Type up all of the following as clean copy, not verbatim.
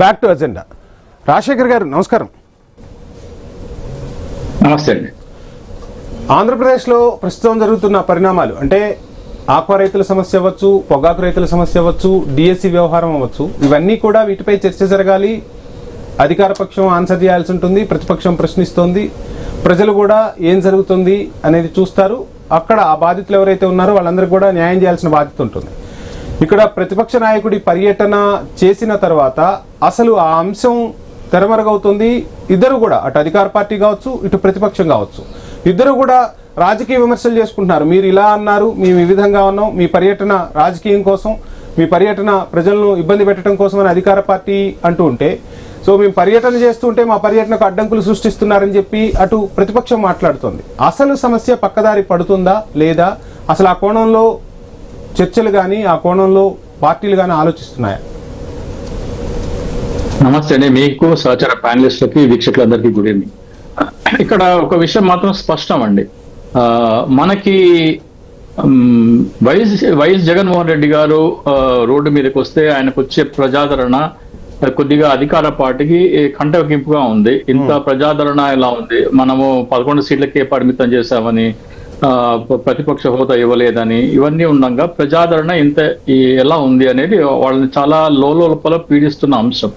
Back to agenda. Rajasekhar గారు నమస్కారం. నమస్తే అండి. ఆంధ్రప్రదేశ్లో ప్రస్తుతం జరుగుతున్న పరిణామాలు అంటే ఆక్వా రైతుల సమస్య అవ్వచ్చు, పొగాకు రైతుల సమస్య అవ్వచ్చు, డిఎస్సి వ్యవహారం అవ్వచ్చు, ఇవన్నీ కూడా వీటిపై చర్చ జరగాలి. అధికార పక్షం ఆన్సర్ చేయాల్సి ఉంటుంది, ప్రతిపక్షం ప్రశ్నిస్తోంది, ప్రజలు కూడా ఏం జరుగుతుంది అనేది చూస్తారు. అక్కడ ఆ బాధితులు ఎవరైతే ఉన్నారో వాళ్ళందరికీ కూడా న్యాయం చేయాల్సిన బాధ్యత ఉంటుంది. ఇక్కడ ప్రతిపక్ష నాయకుడి పర్యటన చేసిన తర్వాత అసలు ఆ అంశం తెరమరుగవుతుంది. ఇద్దరు కూడా, అటు అధికార పార్టీ కావచ్చు, ఇటు ప్రతిపక్షం కావచ్చు, ఇద్దరు కూడా రాజకీయ విమర్శలు చేసుకుంటున్నారు. మీరు ఇలా అన్నారు, మేము ఈ విధంగా ఉన్నాం, మీ పర్యటన రాజకీయం కోసం, మీ పర్యటన ప్రజలను ఇబ్బంది పెట్టడం కోసం అని అధికార పార్టీ అంటూ ఉంటే, సో మేము పర్యటన చేస్తుంటే మా పర్యటనకు అడ్డంకులు సృష్టిస్తున్నారని చెప్పి అటు ప్రతిపక్షం మాట్లాడుతోంది. అసలు సమస్య పక్కదారి పడుతుందా లేదా, అసలు ఆ కోణంలో చర్చలు కానీ ఆ కోణంలో పార్టీలు కానీ ఆలోచిస్తున్నాయా? నమస్తే అండి. మీకు సహచర ప్యానలిస్టులకి వీక్షకులందరికీ గుడ్ ఈవినింగ్. ఇక్కడ ఒక విషయం మాత్రం స్పష్టం అండి. మనకి వైఎస్ జగన్మోహన్ రెడ్డి గారు రోడ్డు మీదకి వస్తే ఆయనకు వచ్చే ప్రజాదరణ కొద్దిగా అధికార పార్టీకి కంటగింపుగా ఉంది. ఇంత ప్రజాదరణ ఎలా ఉంది, మనము 11 సీట్లకే పరిమితం చేశామని, ప్రతిపక్ష హోదా ఇవ్వలేదని, ఇవన్నీ ఉండగా ప్రజాదరణ ఇంత ఎలా ఉంది అనేది వాళ్ళని చాలా లోపల పీడిస్తున్న అంశం.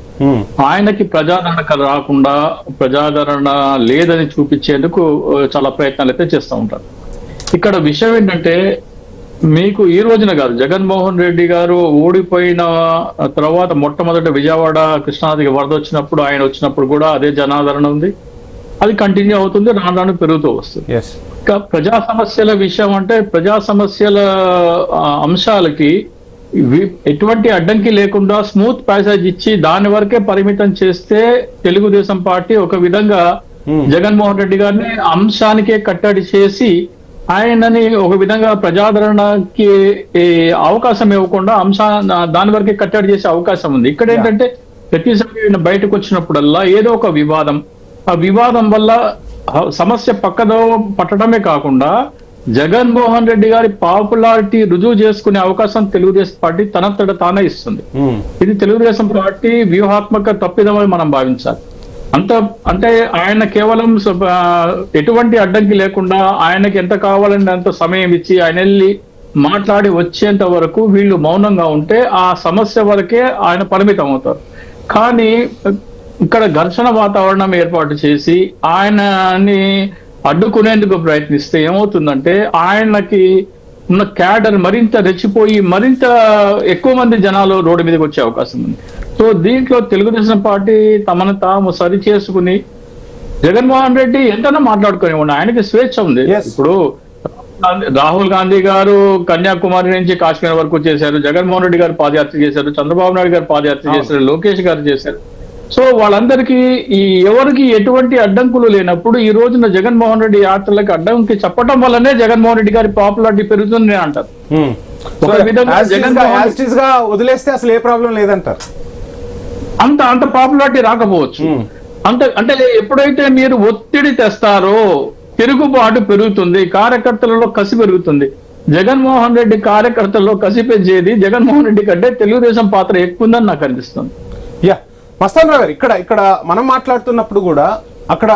ఆయనకి ప్రజాదరణ రాకుండా, ప్రజాదరణ లేదని చూపించేందుకు చాలా ప్రయత్నాలు అయితే చేస్తూ ఉంటారు. ఇక్కడ విషయం ఏంటంటే, మీకు ఈ రోజున కాదు, జగన్మోహన్ రెడ్డి గారు ఓడిపోయిన తర్వాత మొట్టమొదటి విజయవాడ కృష్ణానదికి వరద వచ్చినప్పుడు, ఆయన వచ్చినప్పుడు కూడా అదే జనాదరణ ఉంది. అది కంటిన్యూ అవుతుంది, రాను రాను పెరుగుతూ వస్తుంది. ఇంకా ప్రజా సమస్యల విషయం అంటే, ప్రజా సమస్యల అంశాలకి ఎటువంటి అడ్డంకి లేకుండా స్మూత్ ప్యాసేజ్ ఇచ్చి దాని వరకే పరిమితం చేస్తే తెలుగుదేశం పార్టీ ఒక విధంగా జగన్మోహన్ రెడ్డి గారిని అంశానికే కట్టడి చేసి ఆయనని ఒక విధంగా ప్రజాదరణకి అవకాశం ఇవ్వకుండా దాని వరకే కట్టడి చేసే అవకాశం ఉంది. ఇక్కడ ఏంటంటే, ప్రతిసారి బయటకు వచ్చినప్పుడల్లా ఏదో ఒక వివాదం, ఆ వివాదం వల్ల సమస్య పక్కదో పట్టడమే కాకుండా జగన్మోహన్ రెడ్డి గారి పాపులారిటీ రుజువు చేసుకునే అవకాశం తెలుగుదేశం పార్టీ తనంతట తానే ఇస్తుంది. ఇది తెలుగుదేశం పార్టీ వ్యూహాత్మక తప్పిదమని మనం భావించాలి. అంటే ఆయన కేవలం ఎటువంటి అడ్డంకి లేకుండా ఆయనకి ఎంత కావాలంటే అంత సమయం ఇచ్చి ఆయన వెళ్ళి మాట్లాడి వచ్చేంత వరకు వీళ్ళు మౌనంగా ఉంటే ఆ సమస్య వరకే ఆయన పరిమితం అవుతారు. కానీ ఇక్కడ ఘర్షణ వాతావరణం ఏర్పాటు చేసి ఆయనని అడ్డుకునేందుకు ప్రయత్నిస్తే ఏమవుతుందంటే, ఆయనకి ఉన్న క్యాడర్ మరింత రెచ్చిపోయి మరింత ఎక్కువ మంది జనాలు రోడ్డు మీదకి వచ్చే అవకాశం ఉంది. సో దీంట్లో తెలుగుదేశం పార్టీ తమను తాము సరి చేసుకుని, జగన్మోహన్ రెడ్డి ఎంతైనా మాట్లాడుకుని ఉండి, ఆయనకి స్వేచ్ఛ ఉంది. ఇప్పుడు రాహుల్ గాంధీ గారు కన్యాకుమారి నుంచి కాశ్మీర్ వరకు చేశారు, జగన్మోహన్ రెడ్డి గారు పాదయాత్ర చేశారు, చంద్రబాబు నాయుడు గారు పాదయాత్ర చేశారు, లోకేష్ గారు చేశారు. సో వాళ్ళందరికీ ఎవరికి ఎటువంటి అడ్డంకులు లేనప్పుడు ఈ రోజున జగన్మోహన్ రెడ్డి యాత్రలకు అడ్డంకి చెప్పడం వల్లనే జగన్మోహన్ రెడ్డి గారి పాపులారిటీ పెరుగుతుంది అంటారు. ఒక విధంగా వదిలేస్తే అసలు ఏ ప్రాబ్లం లేదంటారు. అంత పాపులారిటీ రాకపోవచ్చు. అంటే ఎప్పుడైతే మీరు ఒత్తిడి తెస్తారో తిరుగుబాటు పెరుగుతుంది, కార్యకర్తలలో కసి పెరుగుతుంది. జగన్మోహన్ రెడ్డి కార్యకర్తల్లో కసి పెంచేది జగన్మోహన్ రెడ్డి కంటే తెలుగుదేశం పాత్ర ఎక్కువ ఉందని నాకు అనిపిస్తుంది. మస్తాన్ రావు గారు, ఇక్కడ మనం మాట్లాడుతున్నప్పుడు కూడా అక్కడ